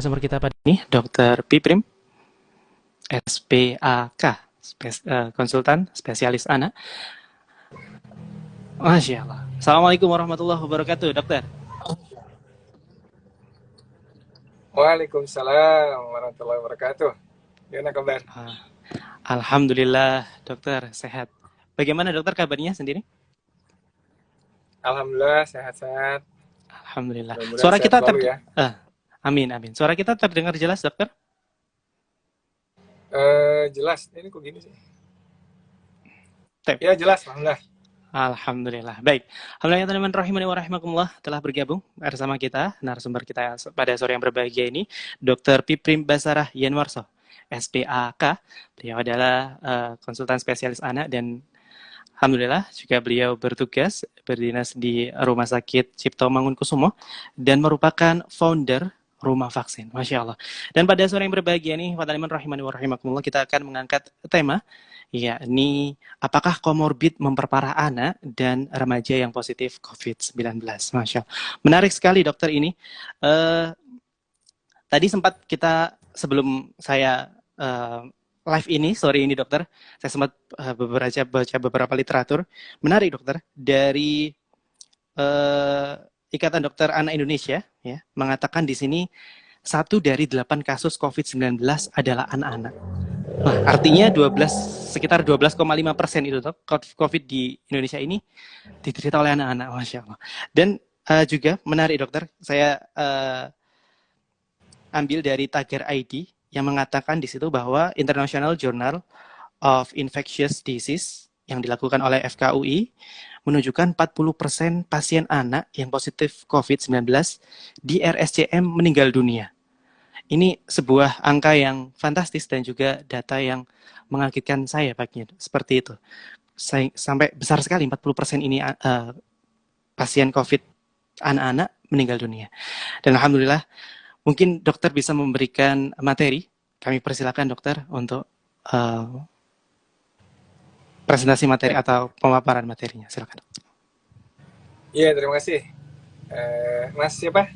Sumber kita pada ini Dr. Piprim, SPAK, konsultan spesialis anak. Masya Allah. Assalamualaikum warahmatullahi wabarakatuh, dokter. Waalaikumsalam warahmatullahi wabarakatuh. Gimana kabar? Alhamdulillah, dokter sehat. Bagaimana dokter kabarnya sendiri? Alhamdulillah sehat-sehat. Alhamdulillah. Mudah-mudahan Suara sehat kita selalu ya. amin amin. Suara kita terdengar jelas, dokter? Jelas. Ini kok gini sih? Tep. Ya jelas, alhamdulillah. Alhamdulillah. Baik. Alhamdulillah teman-teman rahimani wa rahimakumullah telah bergabung bersama kita narasumber kita pada sore yang berbahagia ini, Dr. Piprim Basarah Yanwarso, SPAK. Beliau adalah konsultan spesialis anak dan alhamdulillah juga beliau bertugas berdinas di Rumah Sakit Cipto Mangunkusumo dan merupakan founder Rumah Vaksin. Masya Allah. Dan pada sore yang berbahagia ini, teman-teman rahimani wa rahimakumullah, kita akan mengangkat tema yakni apakah komorbid memperparah anak dan remaja yang positif COVID-19. Masya Allah. Menarik sekali dokter ini. Tadi sempat kita sebelum saya live ini, sore ini dokter, saya sempat baca beberapa literatur. Menarik dokter, dari Ikatan Dokter Anak Indonesia ya, mengatakan di sini 1 dari 8 kasus COVID-19 adalah anak-anak. Nah, artinya sekitar 12,5% itu tuh COVID di Indonesia ini diderita oleh anak-anak, Masya Allah. Dan juga menarik dokter, saya ambil dari Tagar ID yang mengatakan di situ bahwa International Journal of Infectious Disease yang dilakukan oleh FKUI menunjukkan 40% pasien anak yang positif COVID-19 di RSCM meninggal dunia. Ini sebuah angka yang fantastis dan juga data yang mengagetkan saya paginya. Seperti itu. Sampai besar sekali 40% ini pasien COVID anak-anak meninggal dunia. Dan alhamdulillah mungkin dokter bisa memberikan materi. Kami persilakan dokter untuk presentasi materi atau pemaparan materinya. Silakan. Iya, terima kasih. Mas siapa?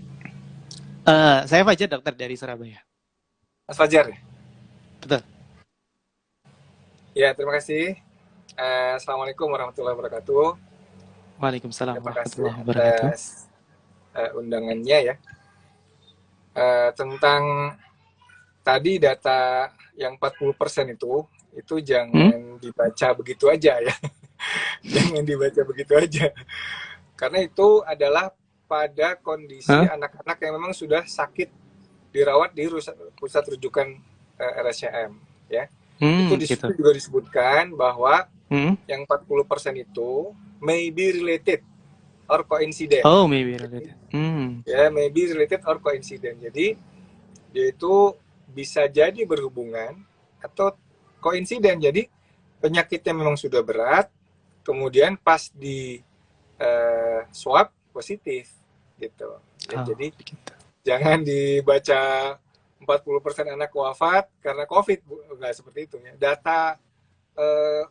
Saya Fajar, dokter dari Surabaya. Mas Fajar ya? Betul. Ya, terima kasih. Assalamualaikum warahmatullahi wabarakatuh. Waalaikumsalam Terima kasih warahmatullahi wabarakatuh. atas undangannya ya. Tentang tadi data yang 40% itu jangan dibaca begitu aja ya. Jangan dibaca begitu aja. Karena itu adalah pada kondisi anak-anak yang memang sudah sakit dirawat di pusat rujukan RSCM ya. Itu di situ juga disebutkan bahwa yang 40% itu may be related or coincident. Oh, maybe related. Ya, maybe related or coincident. Jadi yaitu bisa jadi berhubungan atau koinsiden. Jadi penyakitnya memang sudah berat, kemudian pas di swab positif gitu. Ya, jadi begitu. Jangan dibaca 40% anak wafat karena COVID, enggak seperti itu ya. Data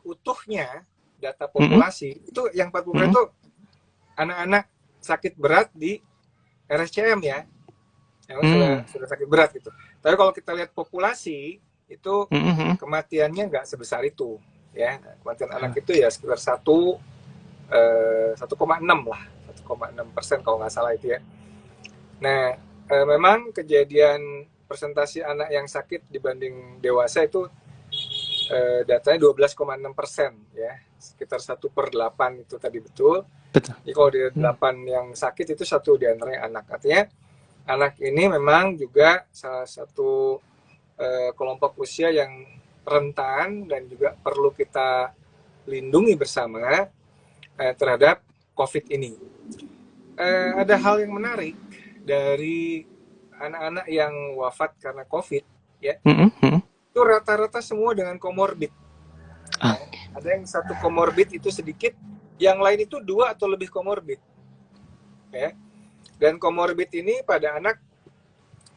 utuhnya, data populasi itu yang 40% itu anak-anak sakit berat di RSCM ya. Yang sudah sakit berat gitu. Tapi kalau kita lihat populasi itu kematiannya nggak sebesar itu ya. Kematian anak itu ya sekitar 1,6 lah, 1,6% kalau nggak salah itu ya. Nah, memang kejadian persentase anak yang sakit dibanding dewasa itu datanya 12,6% ya, sekitar 1/8 itu tadi betul. Jadi kalau di 8 yang sakit itu 1 di antaranya anak. Artinya anak ini memang juga salah satu kelompok usia yang rentan dan juga perlu kita lindungi bersama terhadap COVID ini. Ada hal yang menarik dari anak-anak yang wafat karena COVID ya, itu rata-rata semua dengan komorbid. Ada yang 1 komorbid itu sedikit, yang lain itu 2 atau lebih komorbid ya. Dan komorbid ini pada anak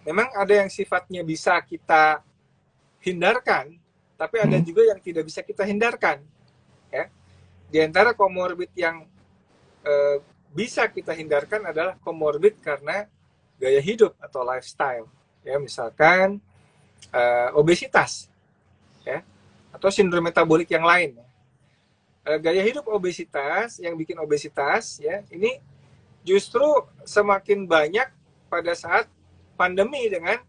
memang ada yang sifatnya bisa kita hindarkan, tapi ada juga yang tidak bisa kita hindarkan ya. Di antara komorbid yang bisa kita hindarkan adalah komorbid karena gaya hidup atau lifestyle ya misalkan obesitas, ya, atau sindrom metabolik yang lain. Gaya hidup obesitas yang bikin obesitas, ya, ini justru semakin banyak pada saat pandemi dengan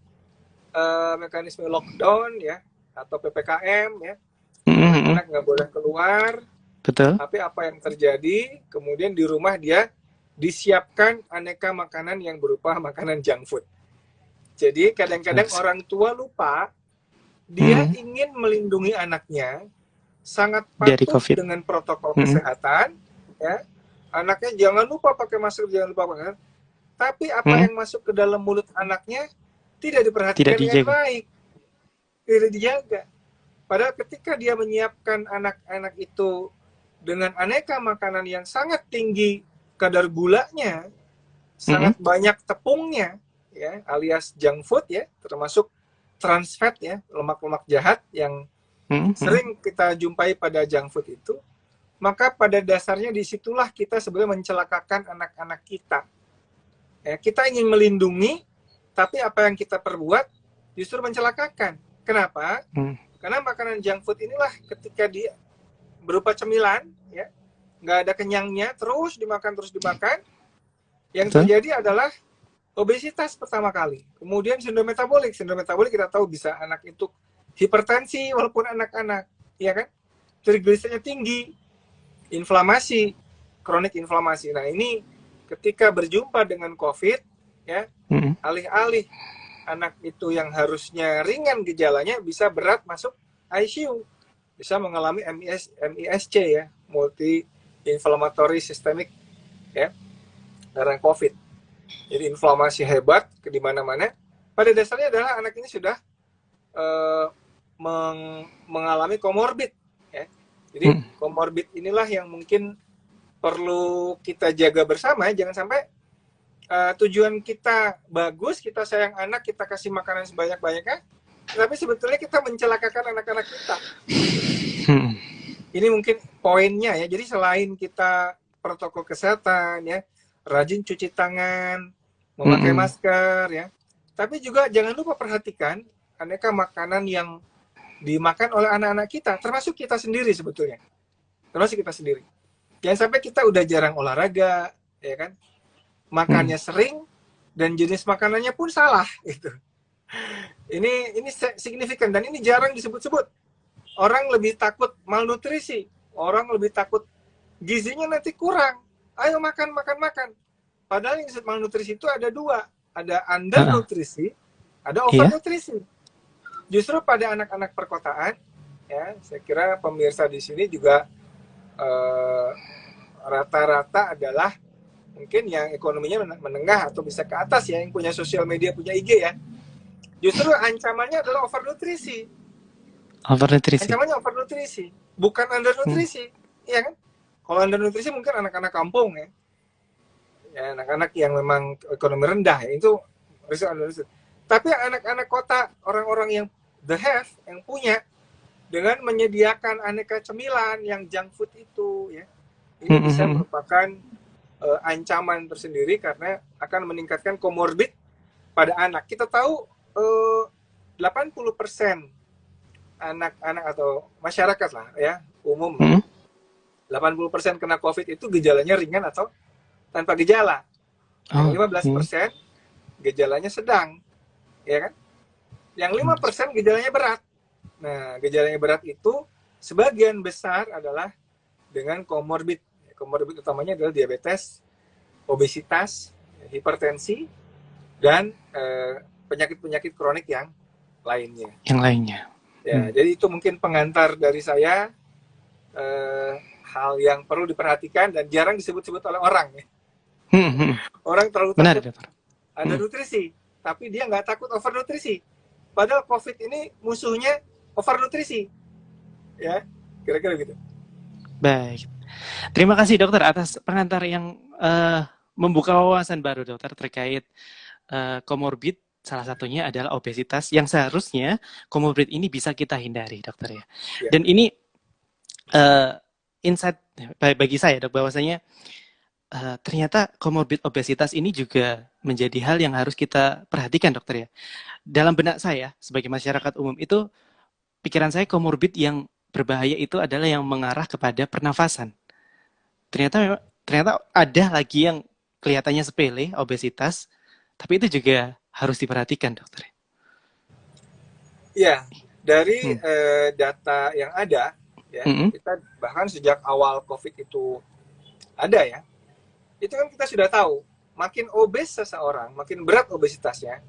mekanisme lockdown, ya, atau PPKM, ya, anak-anak nggak boleh keluar. Betul. Tapi apa yang terjadi, kemudian di rumah dia disiapkan aneka makanan yang berupa makanan junk food. Jadi kadang-kadang orang tua lupa, dia ingin melindungi anaknya, sangat dari patuh COVID. dengan protokol kesehatan, ya. Anaknya jangan lupa pakai masker, jangan lupa pakai. Tapi apa yang masuk ke dalam mulut anaknya tidak diperhatikan dengan baik, tidak dijaga. Padahal ketika dia menyiapkan anak-anak itu dengan aneka makanan yang sangat tinggi kadar gulanya, sangat banyak tepungnya, ya, alias junk food, ya, termasuk trans fat, ya, lemak-lemak jahat yang sering kita jumpai pada junk food itu, maka pada dasarnya disitulah kita sebenarnya mencelakakan anak-anak kita. Ya, kita ingin melindungi, tapi apa yang kita perbuat justru mencelakakan. Kenapa? Karena makanan junk food inilah ketika dia berupa cemilan, ya, nggak ada kenyangnya, terus dimakan, yang terjadi adalah obesitas pertama kali. Kemudian sindrom metabolik kita tahu bisa anak itu hipertensi walaupun anak-anak, ya kan? Trigliseridnya tinggi, inflamasi, kronik inflamasi. Nah ini ketika berjumpa dengan COVID, ya, alih-alih anak itu yang harusnya ringan gejalanya bisa berat masuk ICU, bisa mengalami MISC, ya, multi inflammatory systemic, ya, karena COVID. Jadi inflamasi hebat ke di mana-mana. Pada dasarnya adalah anak ini sudah mengalami komorbid, ya. Jadi komorbid inilah yang mungkin perlu kita jaga bersama. Jangan sampai tujuan kita bagus, kita sayang anak, kita kasih makanan sebanyak-banyaknya, tapi sebetulnya kita mencelakakan anak-anak kita. Ini mungkin poinnya, ya. Jadi selain kita protokol kesehatan, ya, rajin cuci tangan, memakai masker, ya, tapi juga jangan lupa perhatikan aneka makanan yang dimakan oleh anak-anak kita, termasuk kita sendiri sebetulnya. Termasuk kita sendiri. Jangan sampai kita udah jarang olahraga, ya kan? Makannya sering dan jenis makanannya pun salah, gitu. Ini signifikan dan ini jarang disebut-sebut. Orang lebih takut malnutrisi, orang lebih takut gizinya nanti kurang. Ayo makan. Padahal yang disebut malnutrisi itu ada dua, ada undernutrisi, ada overnutrisi. Justru pada anak-anak perkotaan, ya, saya kira pemirsa di sini juga rata-rata adalah mungkin yang ekonominya menengah atau bisa ke atas, ya, yang punya sosial media, punya IG, ya. Justru ancamannya adalah overnutrisi. Ancamannya overnutrisi, bukan undernutrisi, ya kan? Kalau undernutrisi mungkin anak-anak kampung, ya, anak-anak yang memang ekonomi rendah, ya, itu risiko undernutrisi. Tapi anak-anak kota, orang-orang yang the have, yang punya, dengan menyediakan aneka cemilan yang junk food itu, ya, ini bisa merupakan ancaman tersendiri karena akan meningkatkan komorbid pada anak. Kita tahu 80% anak-anak atau masyarakat lah, ya, umum, 80% kena COVID itu gejalanya ringan atau tanpa gejala. 15% gejalanya sedang, ya kan? Yang 5% gejalanya berat. Nah, gejalanya berat itu sebagian besar adalah dengan komorbid. Komorbid utamanya adalah diabetes, obesitas, hipertensi, dan penyakit-penyakit kronik yang lainnya. Ya, jadi itu mungkin pengantar dari saya, hal yang perlu diperhatikan dan jarang disebut-sebut oleh orang. Ya. Orang terlalu takut ada nutrisi, tapi dia nggak takut overnutrisi. Padahal COVID ini musuhnya overnutrisi. Ya, kira-kira gitu. Baik. Terima kasih dokter atas pengantar yang membuka wawasan baru dokter terkait komorbid. Salah satunya adalah obesitas yang seharusnya komorbid ini bisa kita hindari dokter, ya. Dan ini insight bagi saya dok, bahwasanya ternyata komorbid obesitas ini juga menjadi hal yang harus kita perhatikan, dokter ya. Dalam benak saya sebagai masyarakat umum itu, pikiran saya komorbid yang berbahaya itu adalah yang mengarah kepada pernafasan. Ternyata ada lagi yang kelihatannya sepele, obesitas, tapi itu juga harus diperhatikan, dokter. Iya, dari Hmm. data yang ada, ya, Mm-mm. kita bahkan sejak awal COVID itu ada ya, itu kan kita sudah tahu, makin obes seseorang, makin berat obesitasnya,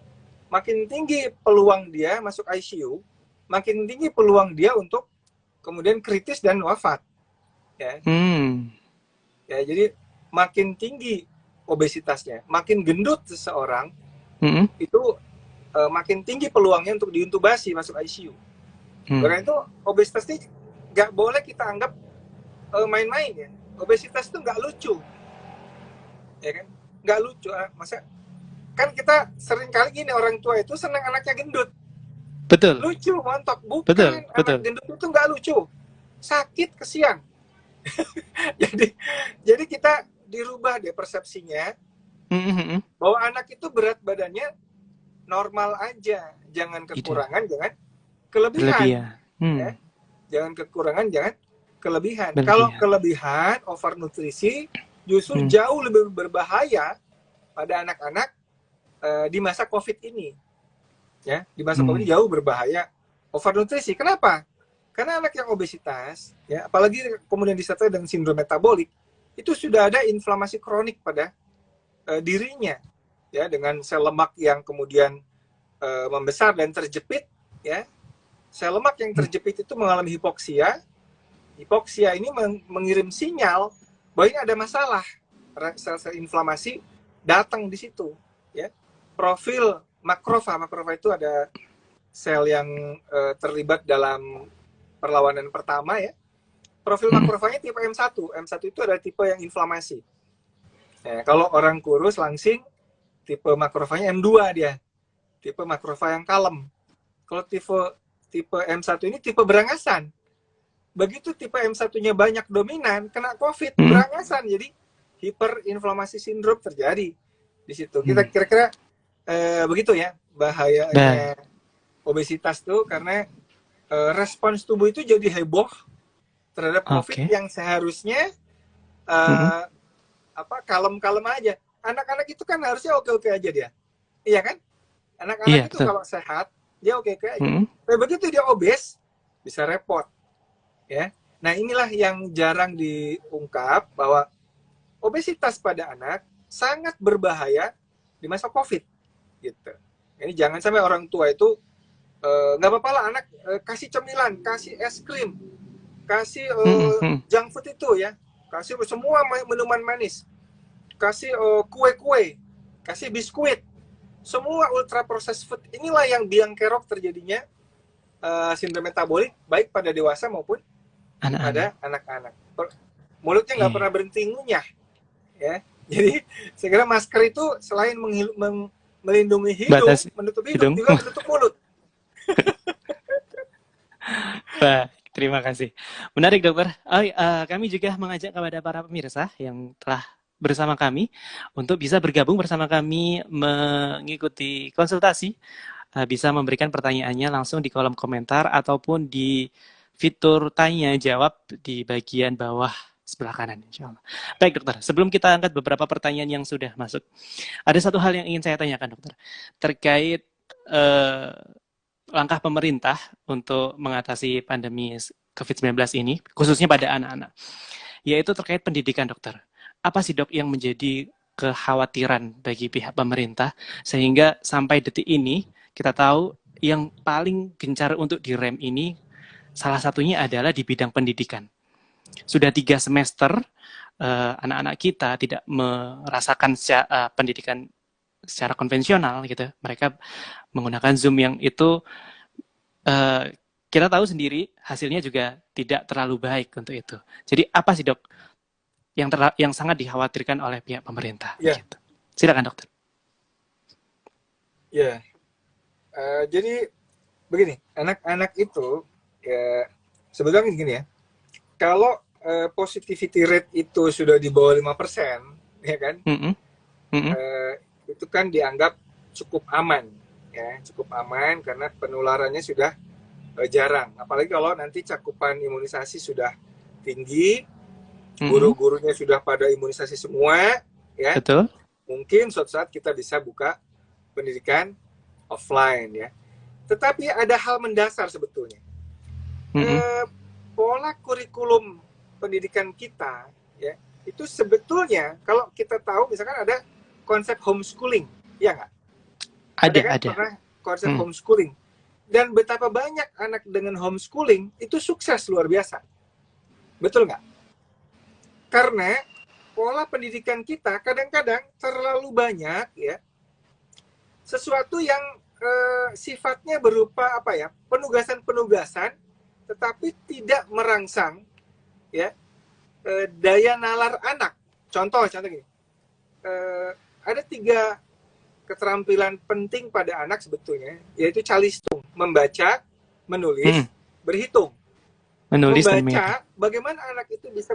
makin tinggi peluang dia masuk ICU, makin tinggi peluang dia untuk kemudian kritis dan wafat. Ya, Hmm. ya jadi makin tinggi obesitasnya, makin gendut seseorang, Mm-mm. itu makin tinggi peluangnya untuk diintubasi masuk ICU. Hmm. Karena itu obesitas ini nggak boleh kita anggap main-main ya. Obesitas itu nggak lucu, ya kan? Nggak lucu, masa kan kita sering kali gini, orang tua itu senang anaknya gendut, Betul, lucu montok, bukan, betul, anak betul. gendut itu nggak lucu, sakit kesian. jadi kita dirubah deh persepsinya Mm-mm. bahwa anak itu berat badannya normal aja, jangan Tidak kekurangan, jangan kelebihan, berlebihan. ya, jangan kekurangan, jangan kelebihan. Kalau Berlebihan. kelebihan, overnutrisi, justru Hmm. jauh lebih berbahaya pada anak-anak di masa COVID ini. Ya, di masa COVID Hmm. ini jauh berbahaya overnutrisi. Kenapa? Karena anak yang obesitas, ya, apalagi kemudian disertai dengan sindrom metabolik, itu sudah ada inflamasi kronik pada dirinya, ya, dengan sel lemak yang kemudian membesar dan terjepit, ya. Sel lemak yang Hmm. terjepit itu mengalami hipoksia. Hipoksia ini mengirim sinyal bahwa ini ada masalah. Sel-sel inflamasi datang di situ, ya. Profil makrofa itu ada sel yang terlibat dalam perlawanan pertama, ya. Profil Hmm. makrofanya tipe M1. M1 itu adalah tipe yang inflamasi. Nah, kalau orang kurus langsing, tipe makrofanya M2 dia. Tipe makrofa yang kalem. Kalau tipe M1 ini tipe berangasan. Begitu tipe M1-nya banyak dominan, kena COVID, Hmm. berangasan. Jadi hiperinflamasi sindrom terjadi di situ. Kita Hmm. kira-kira begitu ya Baik. bahayanya obesitas tuh, karena respons tubuh itu jadi heboh terhadap COVID Oke. yang seharusnya Hmm. eh, kalem-kalem aja. Anak-anak itu kan harusnya oke-oke aja dia, iya kan? Anak-anak Iya, itu betul. kalau sehat dia oke-oke aja. Hmm. Tapi begitu dia obes bisa repot, ya. Nah, inilah yang jarang diungkap, bahwa obesitas pada anak sangat berbahaya di masa COVID, gitu. Ini jangan sampai orang tua itu nggak apa-apa lah anak kasih cemilan, kasih es krim, kasih Hmm. Hmm. junk food itu ya, kasih semua minuman manis, kasih kue-kue, kasih biskuit, semua ultra processed food. Inilah yang biang kerok terjadinya sindrom metabolik baik pada dewasa maupun Anak-anak. pada anak-anak. Mulutnya nggak Iya. pernah berhenti ngunyah, ya. Jadi segera masker itu selain melindungi hidung, Batas menutup hidung, hidung. juga menutup mulut. Baik, terima kasih. Menarik, dokter. Kami juga mengajak kepada para pemirsa yang telah bersama kami untuk bisa bergabung bersama kami mengikuti konsultasi, bisa memberikan pertanyaannya langsung di kolom komentar ataupun di fitur tanya jawab di bagian bawah sebelah kanan, insya Allah. Baik, dokter. Sebelum kita angkat beberapa pertanyaan yang sudah masuk, ada satu hal yang ingin saya tanyakan, dokter, terkait eh, langkah pemerintah untuk mengatasi pandemi COVID-19 ini, khususnya pada anak-anak, yaitu terkait pendidikan, dokter. Apa sih, dok, yang menjadi kekhawatiran bagi pihak pemerintah sehingga sampai detik ini kita tahu yang paling gencar untuk direm ini salah satunya adalah di bidang pendidikan. Sudah 3 semester anak-anak kita tidak merasakan pendidikan secara konvensional gitu. Mereka menggunakan Zoom yang itu kita tahu sendiri hasilnya juga tidak terlalu baik untuk itu. Jadi apa sih, dok, yang sangat dikhawatirkan oleh pihak pemerintah? Ya, Gitu. Silakan, dokter. ya. Jadi begini, anak-anak itu ya sebetulnya gini ya. Kalau positivity rate itu sudah di bawah 5%, ya kan? Mm-mm. Mm-mm. Eh, itu kan dianggap cukup aman, ya, cukup aman karena penularannya sudah jarang. Apalagi kalau nanti cakupan imunisasi sudah tinggi, Mm-mm. guru-gurunya sudah pada imunisasi semua, ya, Betul. mungkin suatu saat kita bisa buka pendidikan offline, ya. Tetapi ada hal mendasar sebetulnya. Mm-mm. Pola kurikulum pendidikan kita, ya, itu sebetulnya kalau kita tahu misalkan ada konsep homeschooling, ya nggak? Ada kan Ada. pernah konsep Mm. homeschooling. Dan betapa banyak anak dengan homeschooling itu sukses luar biasa. Betul nggak? Karena pola pendidikan kita kadang-kadang terlalu banyak, ya, sesuatu yang sifatnya berupa apa ya, penugasan-penugasan, tetapi tidak merangsang, ya, daya nalar anak. Contoh gini, ada 3 keterampilan penting pada anak sebetulnya, yaitu calistung, membaca, Mm. menulis, berhitung. Menulis dan mengingat. Membaca, bagaimana anak itu bisa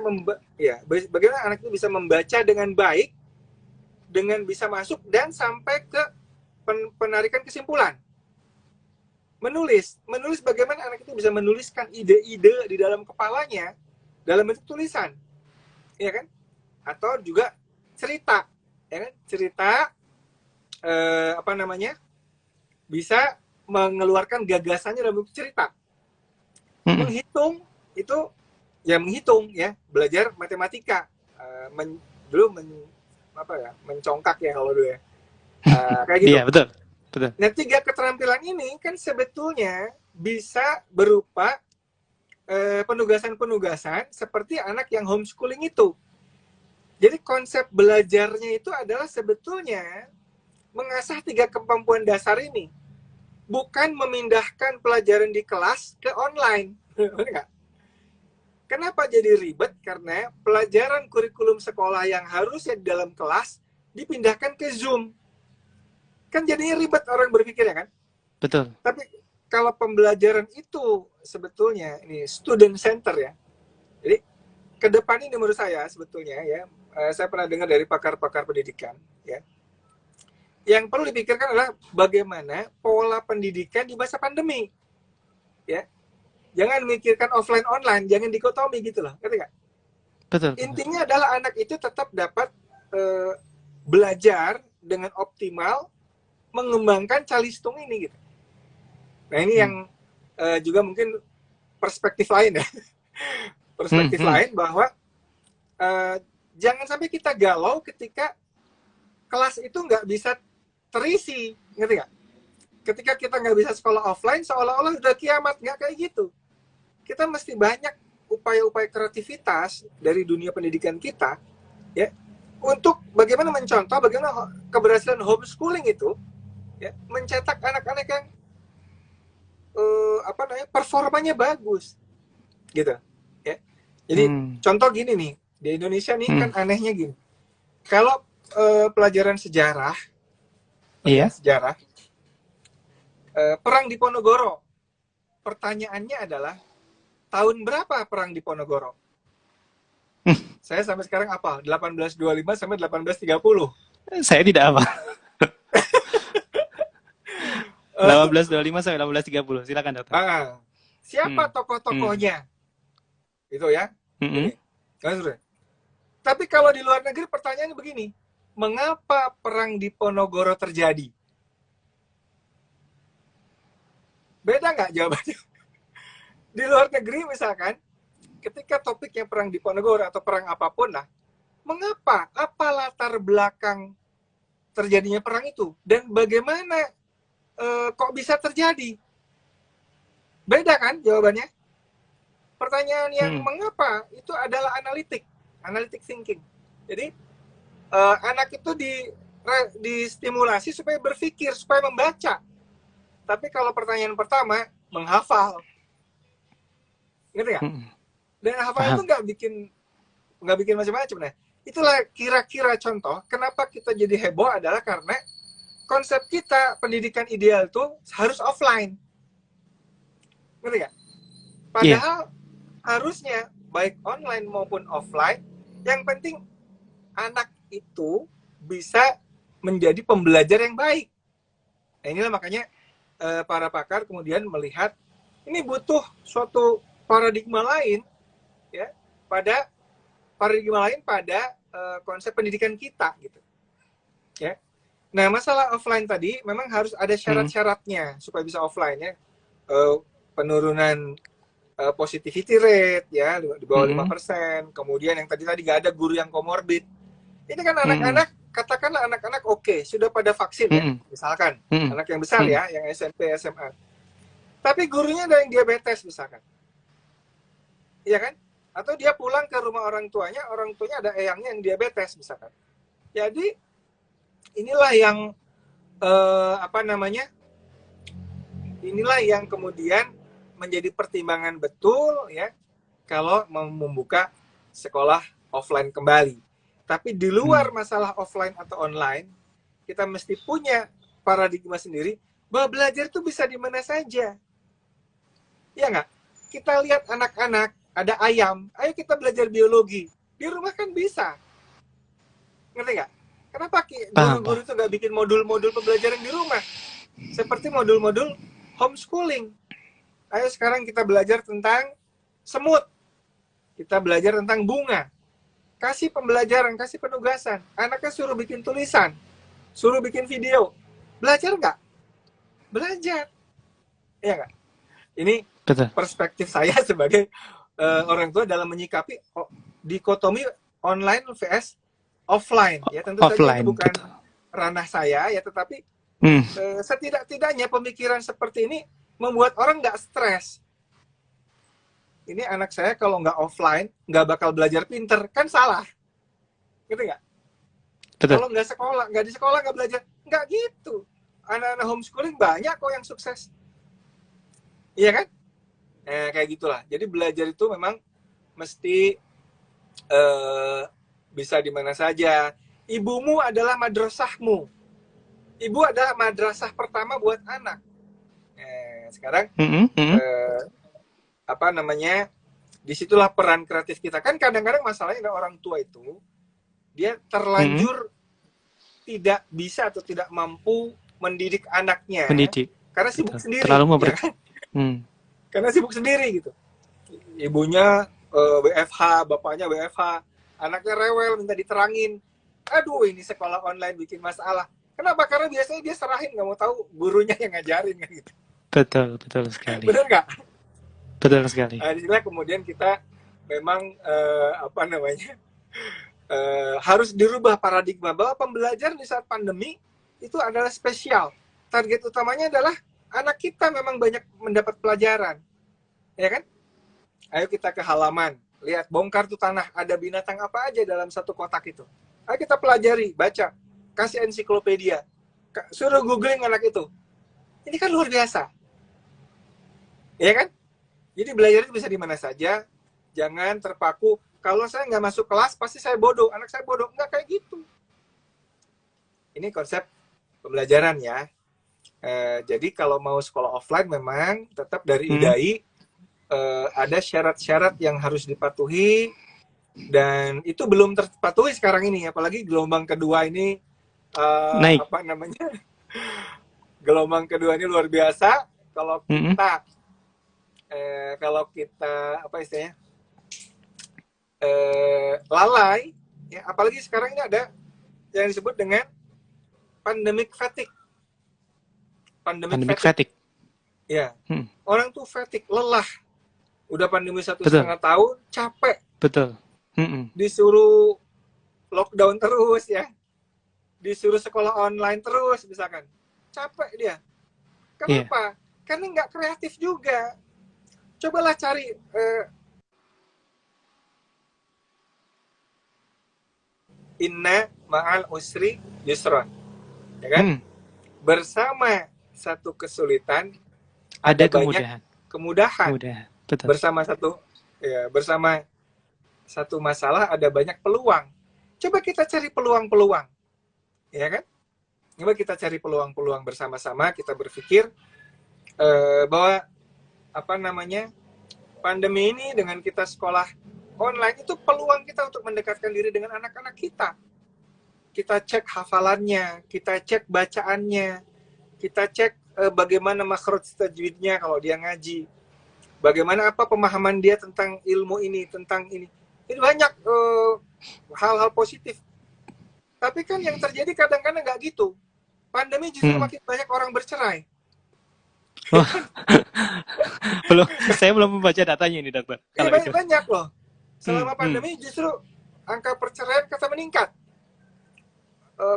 bagaimana anak itu bisa membaca dengan baik, dengan bisa masuk dan sampai ke penarikan kesimpulan. Menulis bagaimana anak itu bisa menuliskan ide-ide di dalam kepalanya dalam bentuk tulisan, ya kan? Atau juga cerita, ya kan? Cerita bisa mengeluarkan gagasannya dalam bentuk cerita. Mm-mm. Menghitung itu ya menghitung, ya, belajar matematika, mencongkak ya kalau dulu ya, kayak gitu. Iya, betul. Betul. Nah, 3 keterampilan ini kan sebetulnya bisa berupa penugasan-penugasan seperti anak yang homeschooling itu. Jadi konsep belajarnya itu adalah sebetulnya mengasah 3 kemampuan dasar ini, bukan memindahkan pelajaran di kelas ke online. Kenapa jadi ribet? Karena pelajaran kurikulum sekolah yang harusnya di dalam kelas dipindahkan ke Zoom. Kan jadinya ribet orang berpikir, ya kan? Betul. Tapi kalau pembelajaran itu sebetulnya ini student center, ya. Jadi ke depan ini menurut saya sebetulnya, ya, saya pernah dengar dari pakar-pakar pendidikan, ya. Yang perlu dipikirkan adalah bagaimana pola pendidikan di masa pandemi, ya. Jangan mikirkan offline online, jangan dikotomi gitu loh, ngerti nggak? Betul. Intinya adalah anak itu tetap dapat belajar dengan optimal, mengembangkan calistung ini gitu. Nah, ini yang juga mungkin perspektif lain, ya. Perspektif lain bahwa jangan sampai kita galau ketika kelas itu nggak bisa terisi, ngerti nggak? Ketika kita nggak bisa sekolah offline, seolah-olah udah kiamat. Nggak kayak gitu. Kita mesti banyak upaya-upaya kreativitas dari dunia pendidikan kita, ya, untuk bagaimana mencontoh bagaimana keberhasilan homeschooling itu, ya, mencetak anak-anak yang performanya bagus, gitu, ya. Jadi contoh gini nih, di Indonesia nih kan anehnya gini, kalau pelajaran sejarah, iya, sejarah, perang di Ponorogo, pertanyaannya adalah tahun berapa perang di Ponorogo? Saya sampai sekarang hafal 1825 sampai 1830. Saya tidak apa. 1825 sampai 1830. Silakan, Dokter. Siapa tokoh-tokohnya? Itu ya. Ini. Tapi kalau di luar negeri pertanyaannya begini, mengapa perang di Ponorogo terjadi? Beda nggak jawabannya? Di luar negeri misalkan, ketika topiknya perang di Ponorogo atau perang apapun lah, mengapa? Apa latar belakang terjadinya perang itu? Dan bagaimana kok bisa terjadi? Beda kan jawabannya? Pertanyaan yang mengapa itu adalah analitik thinking. Jadi anak itu distimulasi supaya berpikir, supaya membaca. Tapi kalau pertanyaan pertama, menghafal. Ngerti nggak? Dan hafal itu nggak bikin macam-macam. Nah, itulah kira-kira contoh kenapa kita jadi heboh adalah karena konsep kita pendidikan ideal itu harus offline. Ngerti nggak? Padahal harusnya baik online maupun offline, yang penting anak itu bisa menjadi pembelajar yang baik. Nah, inilah makanya para pakar kemudian melihat ini butuh suatu paradigma lain, ya, pada konsep pendidikan kita, gitu. Ya. Nah, masalah offline tadi memang harus ada syarat-syaratnya supaya bisa offline, ya. Penurunan positivity rate, ya, di bawah 5%. Kemudian yang tadi nggak ada guru yang komorbid. Ini kan anak-anak, katakanlah anak-anak oke, sudah pada vaksin, ya, misalkan. Anak yang besar, ya, yang SMP, SMA. Tapi gurunya ada yang diabetes, misalkan. Iya kan? Atau dia pulang ke rumah orang tuanya ada eyangnya yang diabetes, misalkan. Jadi, inilah yang, inilah yang kemudian menjadi pertimbangan betul, ya, kalau mau membuka sekolah offline kembali. Tapi di luar masalah offline atau online, kita mesti punya paradigma sendiri bahwa belajar itu bisa di mana saja. Iya nggak? Kita lihat anak-anak, ada ayam, ayo kita belajar biologi. Di rumah kan bisa. Ngerti nggak? Kenapa guru-guru itu nggak bikin modul-modul pembelajaran di rumah? Seperti modul-modul homeschooling. Ayo sekarang kita belajar tentang semut. Kita belajar tentang bunga. Kasih pembelajaran, kasih penugasan. Anaknya suruh bikin tulisan. Suruh bikin video. Belajar nggak? Belajar. Iya nggak? Ini perspektif saya sebagai orang tua dalam menyikapi dikotomi online vs offline. Ya, tentu saja itu bukan ranah saya, ya, tetapi setidak-tidaknya pemikiran seperti ini membuat orang nggak stres. Ini anak saya kalau nggak offline nggak bakal belajar pinter, kan salah, gitu nggak? Kalau nggak di sekolah nggak belajar, nggak gitu. Anak-anak homeschooling banyak kok yang sukses, iya kan? Kayak gitulah. Jadi belajar itu memang mesti bisa di mana saja. Ibumu adalah madrasahmu. Ibu adalah madrasah pertama buat anak. Sekarang disitulah peran kreatif kita. Kan kadang-kadang masalahnya orang tua itu dia terlanjur tidak bisa atau tidak mampu mendidik anaknya, karena sibuk sendiri, ya kan? Karena sibuk sendiri gitu. Ibunya WFH, bapaknya WFH, anaknya rewel minta diterangin. Aduh, ini sekolah online bikin masalah. Kenapa? Karena biasanya dia serahin, nggak mau tahu gurunya yang ngajarin, kan gitu. Betul sekali. Benar nggak? Betul sekali. Disinilah kemudian kita memang harus dirubah paradigma bahwa pembelajaran di saat pandemi itu adalah spesial. Target utamanya adalah anak kita memang banyak mendapat pelajaran, ya kan? Ayo kita ke halaman, lihat, bongkar tuh tanah, ada binatang apa aja dalam satu kotak itu. Ayo kita pelajari, baca, kasih ensiklopedia, suruh googling anak itu. Ini kan luar biasa, ya kan? Jadi belajar itu bisa di mana saja. Jangan terpaku, kalau saya nggak masuk kelas pasti saya bodoh, anak saya bodoh. Nggak kayak gitu. Ini konsep pembelajaran, ya. Jadi kalau mau sekolah offline memang tetap dari IDAI ada syarat-syarat yang harus dipatuhi, dan itu belum terpatuhi sekarang ini, apalagi gelombang kedua ini naik. Gelombang kedua ini luar biasa. Kalau kita lalai, ya, apalagi sekarang ini ada yang disebut dengan pandemic fatigue. Pandemic fatigue. Ya, orang tuh fatigue, lelah. Udah pandemi 1,5 tahun, capek. Betul. Disuruh lockdown terus, ya. Disuruh sekolah online terus, misalkan. Capek dia. Kenapa? Karena nggak kreatif juga. Cobalah cari inna ma'al usri yusron, ya kan? Bersama satu kesulitan ada banyak kemudahan. Betul. Bersama satu masalah ada banyak peluang. Coba kita cari peluang-peluang, ya kan? Coba kita cari peluang-peluang bersama-sama. Kita berpikir bahwa pandemi ini dengan kita sekolah online itu peluang kita untuk mendekatkan diri dengan anak-anak kita. kita cek hafalannya, kita cek bacaannya, kita cek bagaimana makhraj tajwidnya kalau dia ngaji, bagaimana apa pemahaman dia tentang ilmu ini, tentang ini. Ini banyak hal-hal positif. Tapi kan yang terjadi kadang-kadang nggak gitu. Pandemi justru makin banyak orang bercerai. Oh. Saya belum membaca datanya ini, dokter. Kalau itu. Banyak loh. Selama pandemi justru angka perceraian kata meningkat.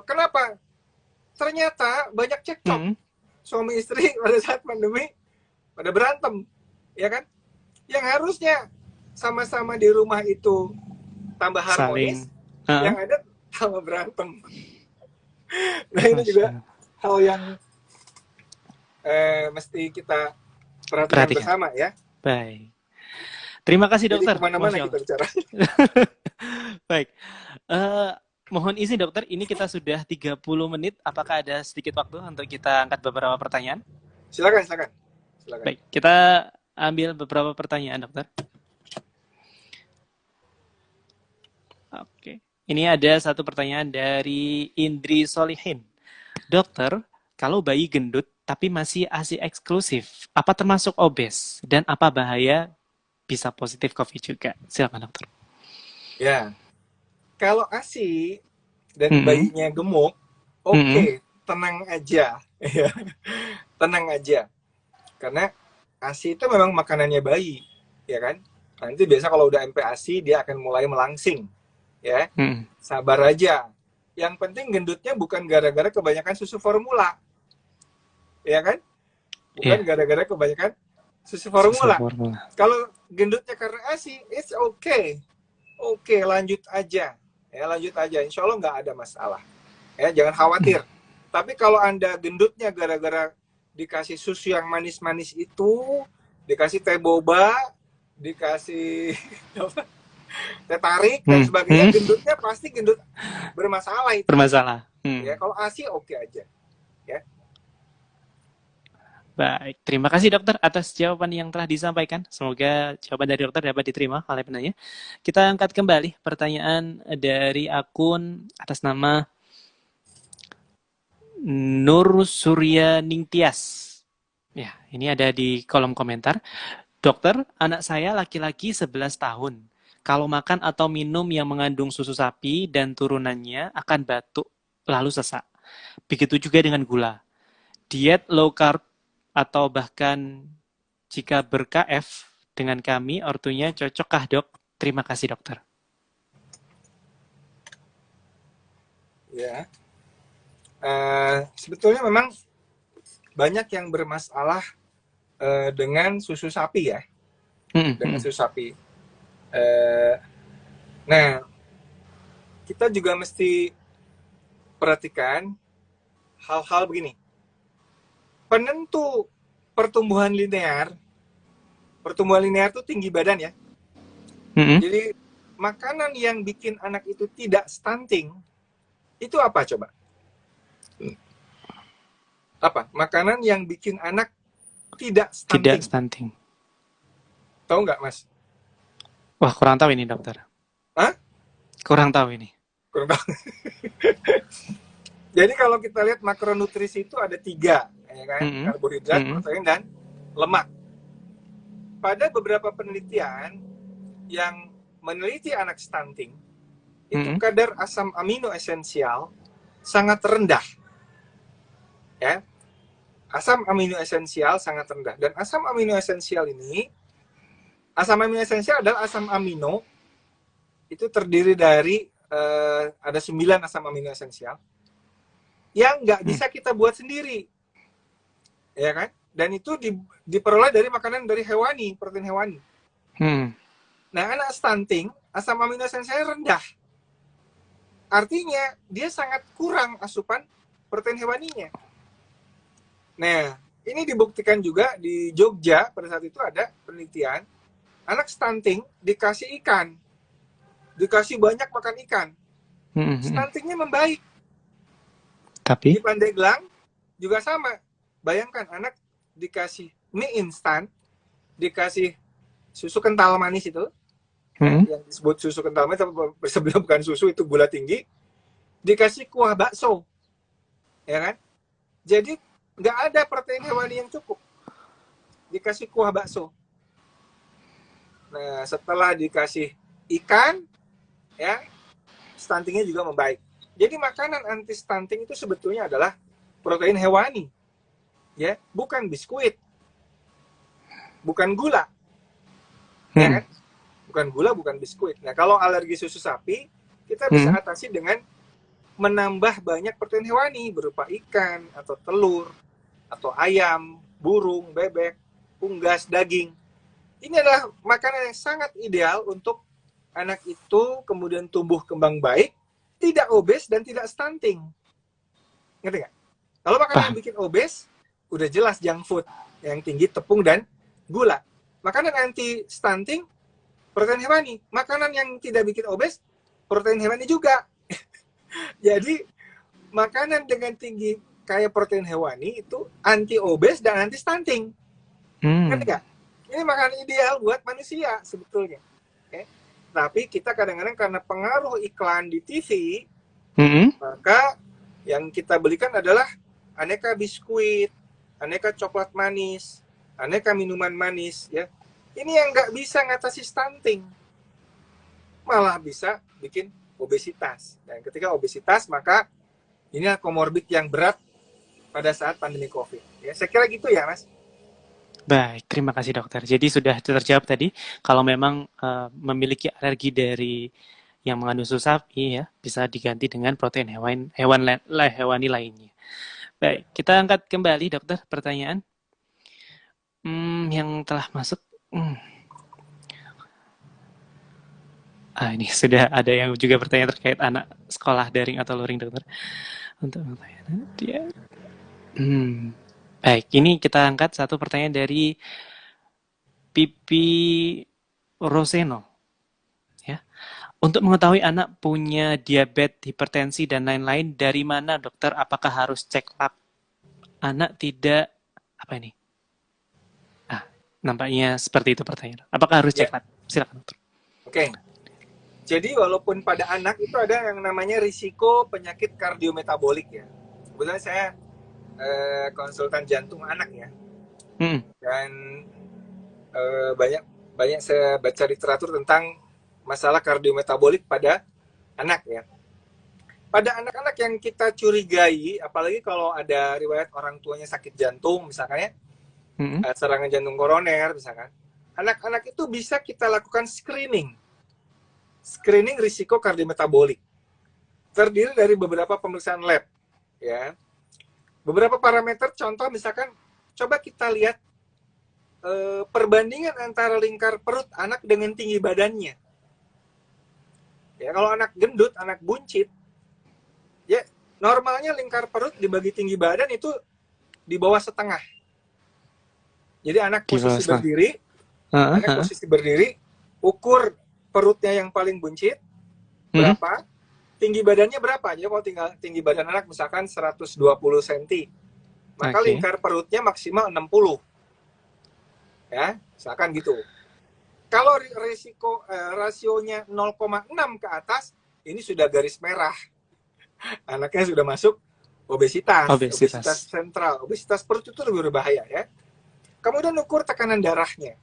Kenapa? Ternyata banyak cekcok. Suami istri pada saat pandemi pada berantem, ya kan? Yang harusnya sama-sama di rumah itu tambah harmonis, yang ada tambah berantem. Nah ini juga hal yang mesti kita perhatikan bersama ya. Baik. Terima kasih dokter. Jadi kemana-mana kita bicara. Baik. Mohon izin dokter, ini kita sudah 30 menit. Apakah ada sedikit waktu untuk kita angkat beberapa pertanyaan? Silakan. Baik, kita ambil beberapa pertanyaan dokter. Oke. Ini ada satu pertanyaan dari Indri Solihin. Dokter, kalau bayi gendut tapi masih ASI eksklusif, apa termasuk obes? Dan apa bahaya bisa positif COVID juga? Silakan dokter. Ya, kalau ASI dan bayinya gemuk, oke, tenang aja. Tenang aja. Karena ASI itu memang makanannya bayi, ya kan? Nanti biasa kalau udah MPASI, dia akan mulai melangsing. Ya, sabar aja. Yang penting gendutnya bukan gara-gara kebanyakan susu formula. Ya kan? Bukan gara-gara kebanyakan susu formula. Kalau gendutnya karena ASI, it's okay. Oke, lanjut aja. Ya, lanjut aja. Insya Allah nggak ada masalah. Ya, jangan khawatir. Tapi kalau Anda gendutnya gara-gara dikasih susu yang manis-manis itu, dikasih teh boba, dikasih teh tarik, dan sebagainya, gendutnya pasti gendut bermasalah itu. Bermasalah. Ya, kalau ASI oke aja. Ya. Baik, terima kasih dokter atas jawaban yang telah disampaikan. Semoga jawaban dari dokter dapat diterima oleh penanya. Kita angkat kembali pertanyaan dari akun atas nama Nur Surya Ningtyas. Ya, ini ada di kolom komentar. Dokter, anak saya laki-laki 11 tahun. Kalau makan atau minum yang mengandung susu sapi dan turunannya akan batuk lalu sesak. Begitu juga dengan gula. Diet low carb atau bahkan jika ber-KF dengan kami, ortunya cocokkah dok? Terima kasih dokter. Ya, sebetulnya memang banyak yang bermasalah dengan susu sapi ya, dengan susu sapi. Nah, kita juga mesti perhatikan hal-hal begini. Penentu pertumbuhan linear itu tinggi badan ya. Jadi makanan yang bikin anak itu tidak stunting itu apa coba? Apa? Makanan yang bikin anak tidak stunting. Tidak stunting. Tahu nggak, Mas? Wah, kurang tahu ini dokter. Hah? Kurang tahu ini. Kurang tahu. Jadi kalau kita lihat makronutrisi itu ada 3, ya kan? Karbohidrat, protein, dan lemak. Pada beberapa penelitian yang meneliti anak stunting, itu kadar asam amino esensial sangat rendah. Ya. Asam amino esensial sangat rendah. Dan asam amino esensial ini, asam amino esensial adalah asam amino, itu terdiri dari, ada 9 asam amino esensial, yang nggak bisa kita buat sendiri, ya kan? Dan itu diperoleh dari makanan dari hewani, protein hewani. Nah, anak stunting asam amino esensialnya rendah, artinya dia sangat kurang asupan protein hewaninya. Nah, ini dibuktikan juga di Jogja pada saat itu ada penelitian anak stunting dikasih ikan, dikasih banyak makan ikan, stuntingnya membaik. Tapi di Pandeglang juga sama. Bayangkan anak dikasih mie instan, dikasih susu kental manis itu, yang disebut susu kental manis, sebelum bukan susu itu gula tinggi, dikasih kuah bakso, ya kan? Jadi nggak ada protein hewani yang cukup, dikasih kuah bakso. Nah, setelah dikasih ikan, ya, stuntingnya juga membaik. Jadi makanan anti stunting itu sebetulnya adalah protein hewani, ya, bukan biskuit, bukan gula, ya kan? Bukan gula, bukan biskuit. Nah, kalau alergi susu sapi, kita bisa atasi dengan menambah banyak protein hewani berupa ikan atau telur atau ayam, burung, bebek, unggas, daging. Ini adalah makanan yang sangat ideal untuk anak itu kemudian tumbuh kembang baik, tidak obes dan tidak stunting. Ngerti nggak? Kalau makanan yang bikin obes, udah jelas junk food yang tinggi tepung dan gula. Makanan anti stunting, protein hewani. Makanan yang tidak bikin obes, protein hewani juga. Jadi makanan dengan tinggi kayak protein hewani itu anti obes dan anti stunting. Ngerti nggak? Ini makanan ideal buat manusia sebetulnya. Okay? Tapi kita kadang-kadang karena pengaruh iklan di TV, maka yang kita belikan adalah aneka biskuit, aneka coklat manis, aneka minuman manis. Ya, ini yang nggak bisa ngatasi stunting, malah bisa bikin obesitas. Dan ketika obesitas, maka inilah komorbid yang berat pada saat pandemi COVID. Ya, saya kira gitu ya, Mas. Baik, terima kasih dokter. Jadi sudah terjawab tadi, kalau memang memiliki alergi dari yang mengandung susu sapi, ya, bisa diganti dengan protein hewani lainnya. Baik, kita angkat kembali dokter pertanyaan yang telah masuk. Ini sudah ada yang juga bertanya terkait anak sekolah daring atau luring dokter. Untuk pertanyaan dia. Baik, ini kita angkat satu pertanyaan dari Pipi Roseno. Ya. Untuk mengetahui anak punya diabetes, hipertensi, dan lain-lain, dari mana dokter? Apakah harus cek lab? Anak tidak, apa ini? Nampaknya seperti itu pertanyaan. Apakah harus cek lab? Silakan dokter. Oke. Jadi walaupun pada anak itu ada yang namanya risiko penyakit kardiometabolik ya. Kebetulan saya konsultan jantung anak ya, dan banyak saya baca literatur tentang masalah kardiometabolik pada anak ya. Pada anak-anak yang kita curigai, apalagi kalau ada riwayat orang tuanya sakit jantung misalkan ya, serangan jantung koroner misalkan, anak-anak itu bisa kita lakukan screening risiko kardiometabolik. Terdiri dari beberapa pemeriksaan lab ya. Beberapa parameter, contoh misalkan, coba kita lihat perbandingan antara lingkar perut anak dengan tinggi badannya. Ya, kalau anak gendut, anak buncit, ya normalnya lingkar perut dibagi tinggi badan itu di bawah setengah. Jadi anak posisi berdiri, ukur perutnya yang paling buncit berapa, tinggi badannya berapa. Jadi kalau tinggi badan anak misalkan 120 cm, maka lingkar perutnya maksimal 60. Ya, misalkan gitu. Kalau risiko rasionya 0,6 ke atas, ini sudah garis merah. Anaknya sudah masuk obesitas sentral. Obesitas perut itu lebih berbahaya ya. Kemudian ukur tekanan darahnya.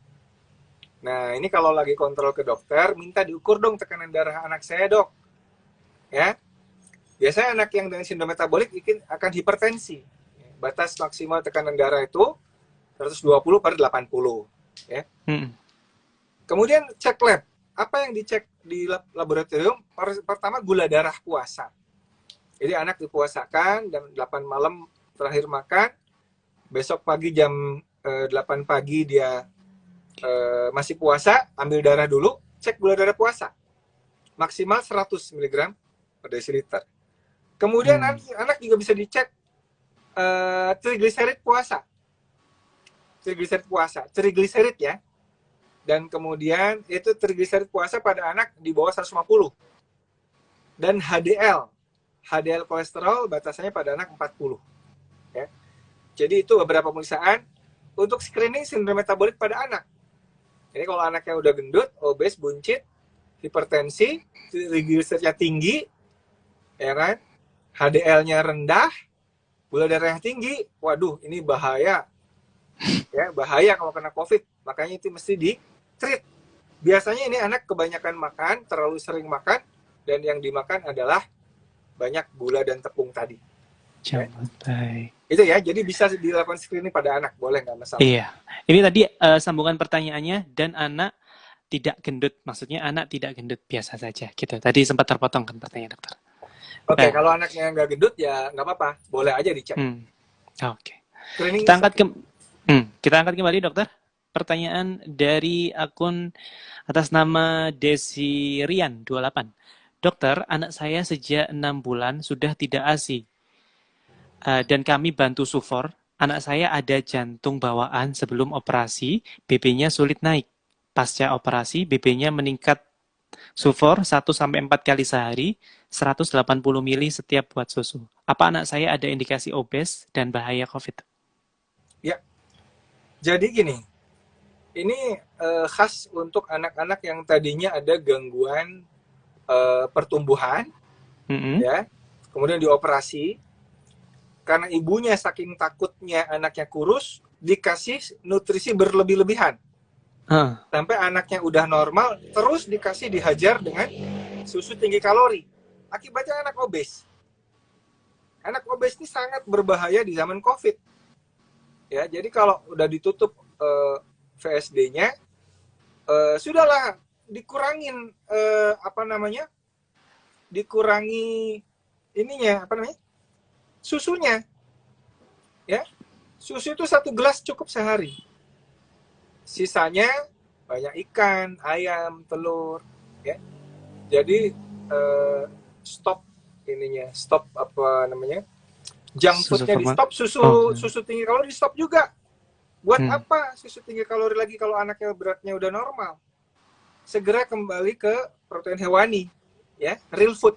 Nah, ini kalau lagi kontrol ke dokter, minta diukur dong tekanan darah anak saya, Dok. Ya, biasanya anak yang dengan sindrom metabolik akan hipertensi. Batas maksimal tekanan darah itu 120/80. Ya. Kemudian cek lab. Apa yang dicek di laboratorium? Pertama gula darah puasa. Jadi anak dipuasakan jam 8 malam terakhir makan. Besok pagi jam 8 pagi dia masih puasa, ambil darah dulu, cek gula darah puasa. Maksimal 100 mg per desiliter. Kemudian anak juga bisa dicek trigliserid puasa. Trigliserid ya. Dan kemudian itu trigliserid puasa pada anak di bawah 150. Dan HDL kolesterol batasannya pada anak 40. Ya. Jadi itu beberapa pemeriksaan untuk screening sindrom metabolik pada anak. Jadi kalau anaknya udah gendut, obes, buncit, hipertensi, trigliseridnya tinggi, ya kan? HDL-nya rendah, gula darahnya tinggi, waduh ini bahaya, ya bahaya kalau kena COVID. Makanya itu mesti di treat. Biasanya ini anak kebanyakan makan, terlalu sering makan, dan yang dimakan adalah banyak gula dan tepung tadi. Ya. Baik. Itu ya, jadi bisa dilakukan screening pada anak, boleh nggak masalah. Iya. Ini tadi sambungan pertanyaannya, dan anak tidak gendut. Maksudnya anak tidak gendut, biasa saja gitu. Tadi sempat terpotong kan pertanyaan dokter. Oke, Baik. kalau anaknya nggak gendut ya nggak apa-apa, boleh aja dicek. Oke. Screening Kita angkat kembali dokter. Pertanyaan dari akun atas nama Desirian 28. Dokter, anak saya sejak 6 bulan sudah tidak ASI. Dan kami bantu sufor. Anak saya ada jantung bawaan sebelum operasi, BB-nya sulit naik. Pasca operasi, BB-nya meningkat sufor 1-4 kali sehari, 180 mili setiap buat susu. Apa anak saya ada indikasi obes dan bahaya COVID? Ya, jadi gini, ini khas untuk anak-anak yang tadinya ada gangguan pertumbuhan, ya, kemudian dioperasi, karena ibunya saking takutnya anaknya kurus, dikasih nutrisi berlebih-lebihan. Sampai anaknya udah normal, terus dikasih dihajar dengan susu tinggi kalori. Akibatnya anak obes. Anak obes ini sangat berbahaya di zaman COVID. Ya, jadi kalau udah ditutup VSD-nya, sudahlah dikurangin dikurangi ininya susunya, ya. Susu itu 1 gelas cukup sehari. Sisanya banyak ikan, ayam, telur, ya. Jadi stop junk foodnya di stop, susu tinggi kalori di stop juga. Buat apa susu tinggi kalori lagi kalau anaknya beratnya udah normal? Segera kembali ke protein hewani, ya, real food.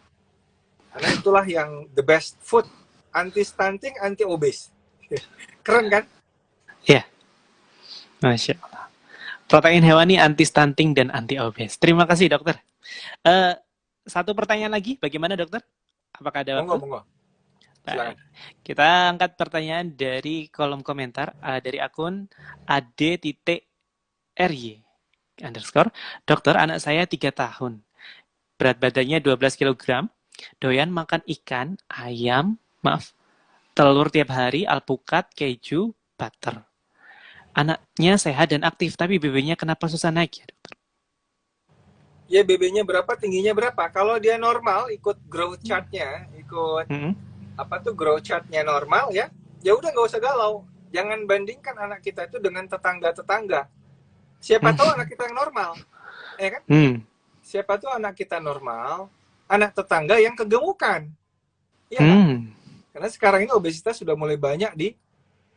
Karena itulah yang the best food, anti stunting, anti obes. Keren kan? Iya. Masya Allah. Protein hewani anti stunting dan anti obes. Terima kasih dokter. Satu pertanyaan lagi, bagaimana dokter? Apakah ada waktu? Monggo. Baik. Kita angkat pertanyaan dari kolom komentar dari akun ad.ry_. Dokter, anak saya 3 tahun. Berat badannya 12 kg. Doyan makan ikan, ayam, telur tiap hari, alpukat, keju, butter. Anaknya sehat dan aktif, tapi BB-nya kenapa susah naik ya dokter? Ya, BB-nya berapa, tingginya berapa? Kalau dia normal, ikut growth chart-nya, growth chart-nya normal, ya udah nggak usah galau. Jangan bandingkan anak kita itu dengan tetangga-tetangga. Siapa tahu anak kita yang normal, ya kan? Siapa tahu anak kita normal, anak tetangga yang kegemukan, ya kan? Karena sekarang ini obesitas sudah mulai banyak di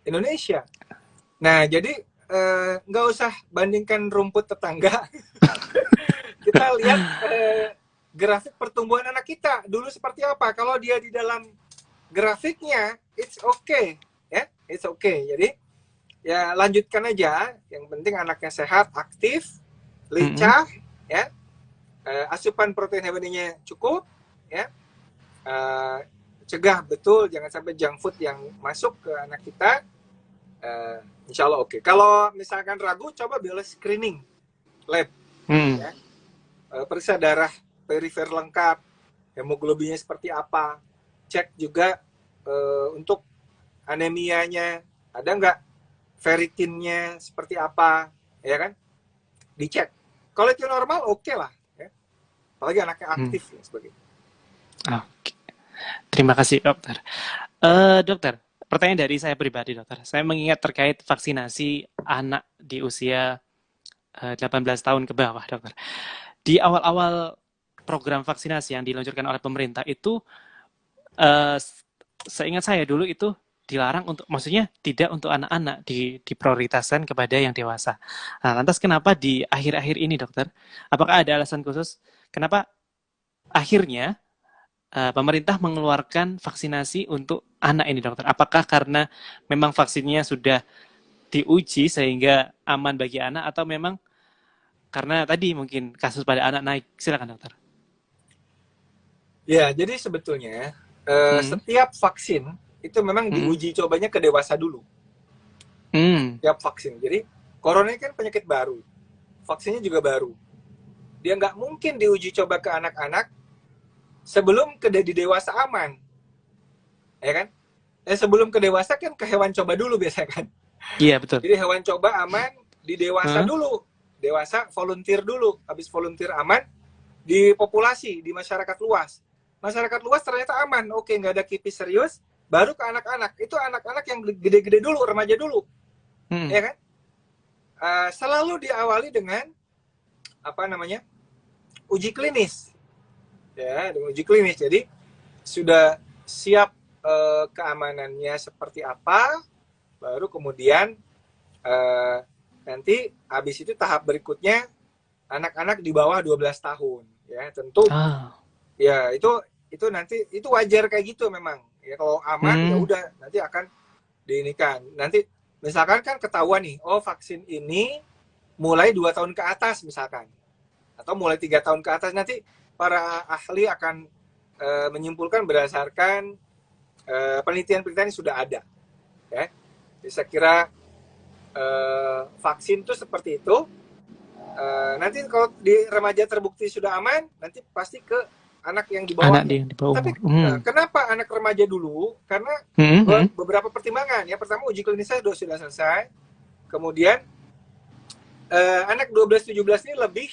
Indonesia. Nah, jadi nggak usah bandingkan rumput tetangga. Kita lihat grafik pertumbuhan anak kita dulu seperti apa. Kalau dia di dalam grafiknya, it's okay, ya, it's okay. Jadi ya lanjutkan aja. Yang penting anaknya sehat, aktif, lincah, ya. Asupan protein hewaninya cukup, ya. Cegah betul, jangan sampai junk food yang masuk ke anak kita. Insya Allah oke. Kalau misalkan ragu, coba biolog screening lab, ya. Periksa darah perifer lengkap, hemoglobinnya seperti apa, cek juga untuk anemianya, ada nggak ferritinnya seperti apa, ya kan, dicek. Kalau itu normal, oke lah, ya. Apalagi anaknya aktif dan sebagainya. Oke. Terima kasih dokter. Dokter, pertanyaan dari saya pribadi dokter. Saya mengingat terkait vaksinasi anak di usia 18 tahun ke bawah dokter. Di awal-awal program vaksinasi yang diluncurkan oleh pemerintah itu, seingat saya dulu itu dilarang untuk, maksudnya tidak untuk anak-anak, diprioritaskan kepada yang dewasa. Nah, lantas kenapa di akhir-akhir ini dokter? Apakah ada alasan khusus kenapa akhirnya pemerintah mengeluarkan vaksinasi untuk anak ini dokter? Apakah karena memang vaksinnya sudah diuji sehingga aman bagi anak, atau memang karena tadi mungkin kasus pada anak naik? Silakan dokter. Ya, jadi sebetulnya setiap vaksin itu memang diuji cobanya ke dewasa dulu. Setiap vaksin. Jadi corona ini kan penyakit baru, vaksinnya juga baru. Dia nggak mungkin diuji coba ke anak-anak sebelum di dewasa aman, ya kan? Sebelum ke dewasa kan ke hewan coba dulu biasanya kan. Iya, betul. Jadi hewan coba aman di dewasa dulu, dewasa volunteer dulu, habis volunteer aman di populasi, di masyarakat luas. Masyarakat luas ternyata aman, oke, nggak ada kipi serius, baru ke anak-anak. Itu anak-anak yang gede-gede dulu, remaja dulu, ya kan? Selalu diawali dengan uji klinis, ya, dengan uji klinis. Jadi sudah siap keamanannya seperti apa, baru kemudian nanti habis itu tahap berikutnya anak-anak di bawah 12 tahun, ya tentu. Ya itu nanti itu wajar kayak gitu memang. Ya kalau aman ya udah nanti akan diinikan. Nanti misalkan kan ketahuan nih, oh vaksin ini mulai 2 tahun ke atas misalkan, atau mulai 3 tahun ke atas, nanti para ahli akan menyimpulkan berdasarkan penelitian-penelitian yang sudah ada, ya. Jadi saya kira vaksin itu seperti itu. Nanti kalau di remaja terbukti sudah aman, nanti pasti ke anak yang di bawah. Tapi kenapa anak remaja dulu? Karena beberapa pertimbangan. Ya, pertama uji klinisnya sudah selesai. Kemudian anak 12-17 ini lebih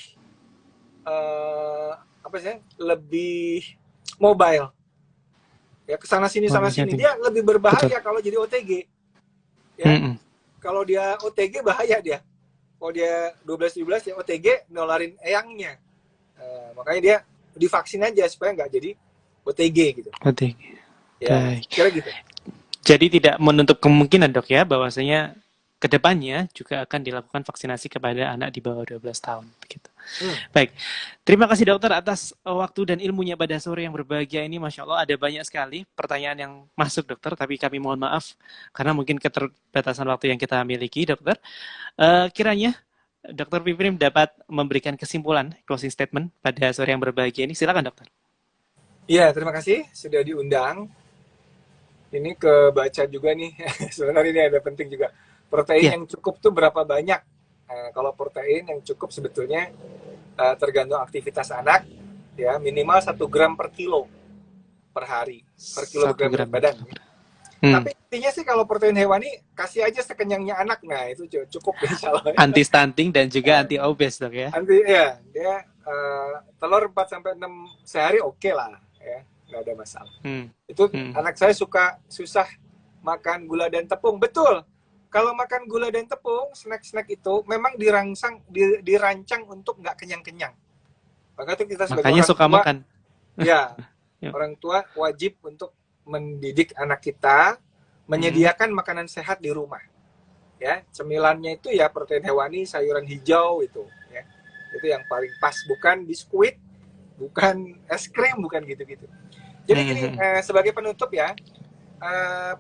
lebih mobile. Ya, kesana sini sana sini, dia lebih berbahaya kalau jadi OTG. Ya. Kalau dia OTG bahaya dia. Kalau dia 12-17 ya OTG nularin eyangnya. Makanya dia divaksin aja supaya nggak jadi OTG gitu. OTG. Ya, kira gitu. Jadi tidak menutup kemungkinan, Dok, ya, bahwasanya kedepannya juga akan dilakukan vaksinasi kepada anak di bawah 12 tahun. Begitu. Baik, terima kasih dokter atas waktu dan ilmunya pada sore yang berbahagia ini. Masya Allah, ada banyak sekali pertanyaan yang masuk, dokter, tapi kami mohon maaf karena mungkin keterbatasan waktu yang kita miliki, dokter. Kiranya Dr. Piprim dapat memberikan kesimpulan, closing statement pada sore yang berbahagia ini. Silakan, dokter. Iya, terima kasih sudah diundang. Ini kebaca juga nih, sebenarnya ini ada penting juga. Protein yang cukup tuh berapa banyak? Kalau protein yang cukup sebetulnya tergantung aktivitas anak, ya minimal 1 gram per kilo per hari, per kilogram berat badan. Tapi intinya sih kalau protein hewani kasih aja sekenyangnya anak, nah itu cukup insya Allah. Anti stunting dan juga anti obes, dok, ya. Dia telur 4-6 sehari oke lah, ya nggak ada masalah. Itu anak saya susah makan gula dan tepung, betul. Kalau makan gula dan tepung, snack-snack itu memang dirancang untuk nggak kenyang-kenyang. Maka itu kita sebagai makanya orang suka tua, makan. Ya, orang tua wajib untuk mendidik anak kita menyediakan makanan sehat di rumah. Ya, cemilannya itu ya protein hewani, sayuran hijau itu, ya. Itu yang paling pas, bukan biskuit, bukan es krim, bukan gitu-gitu. Jadi gini, sebagai penutup ya,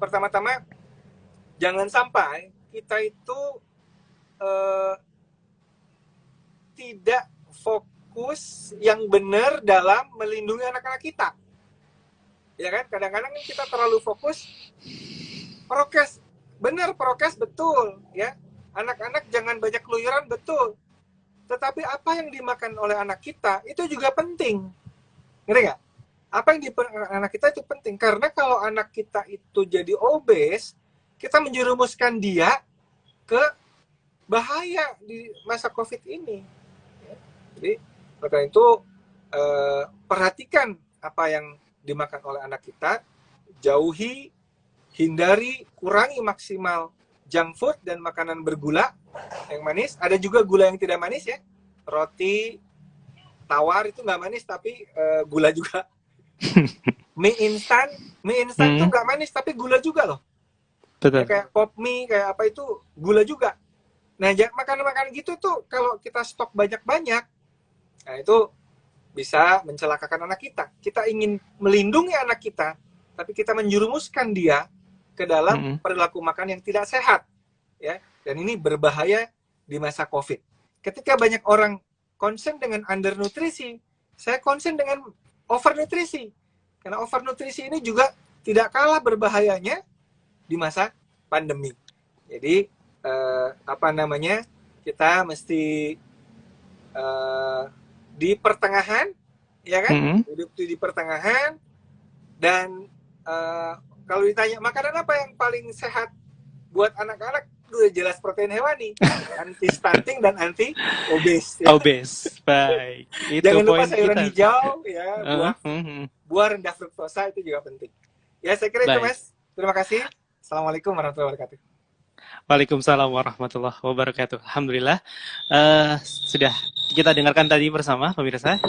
pertama-tama jangan sampai kita itu tidak fokus yang benar dalam melindungi anak-anak kita. Ya kan, kadang-kadang kita terlalu fokus prokes, benar prokes betul, ya. Anak-anak jangan banyak keluyuran, betul. Tetapi apa yang dimakan oleh anak kita itu juga penting. Ngerti nggak? Apa yang dimakan anak kita itu penting, karena kalau anak kita itu jadi obes, kita menjerumuskan dia ke bahaya di masa COVID ini. Jadi, karena itu perhatikan apa yang dimakan oleh anak kita, jauhi, hindari, kurangi maksimal junk food dan makanan bergula yang manis. Ada juga gula yang tidak manis, ya. Roti tawar itu nggak manis tapi gula juga. Mie instan itu nggak manis tapi gula juga loh. Betul. Ya, kayak pop mie, kayak apa itu gula juga. Nah, makanan-makanan gitu tuh kalau kita stok banyak-banyak, nah itu bisa mencelakakan anak kita. Kita ingin melindungi anak kita, tapi kita menjerumuskan dia ke dalam perilaku makan yang tidak sehat, ya. Dan ini berbahaya di masa COVID. Ketika banyak orang concern dengan undernutrisi, saya concern dengan overnutrisi. Karena overnutrisi ini juga tidak kalah berbahayanya di masa pandemi. Jadi apa namanya, kita mesti di pertengahan, ya kan? Hidup di pertengahan. Dan kalau ditanya makanan apa yang paling sehat buat anak-anak, udah jelas protein hewani, anti stunting dan anti obes. Ya. Obes, baik. Itu jangan lupa poin sayuran kita. hijau, ya, buah rendah fruktosa itu juga penting. Ya, saya kira itu, Mas. Terima kasih. Assalamualaikum warahmatullahi wabarakatuh. Waalaikumsalam warahmatullahi wabarakatuh. Alhamdulillah, sudah kita dengarkan tadi bersama pemirsa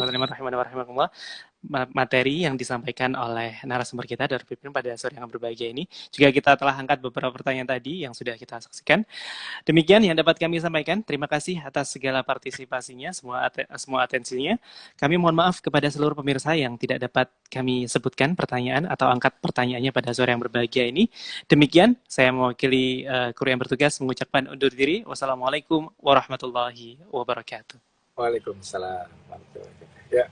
materi yang disampaikan oleh narasumber kita dari Piprim pada sore yang berbahagia ini. Juga kita telah angkat beberapa pertanyaan tadi yang sudah kita saksikan. Demikian yang dapat kami sampaikan. Terima kasih atas segala partisipasinya, semua atensinya. Kami mohon maaf kepada seluruh pemirsa yang tidak dapat kami sebutkan pertanyaan atau angkat pertanyaannya pada sore yang berbahagia ini. Demikian, saya mewakili kru yang bertugas mengucapkan undur diri. Wassalamualaikum warahmatullahi wabarakatuh. Waalaikumsalam warahmatullahi wabarakatuh. Ya.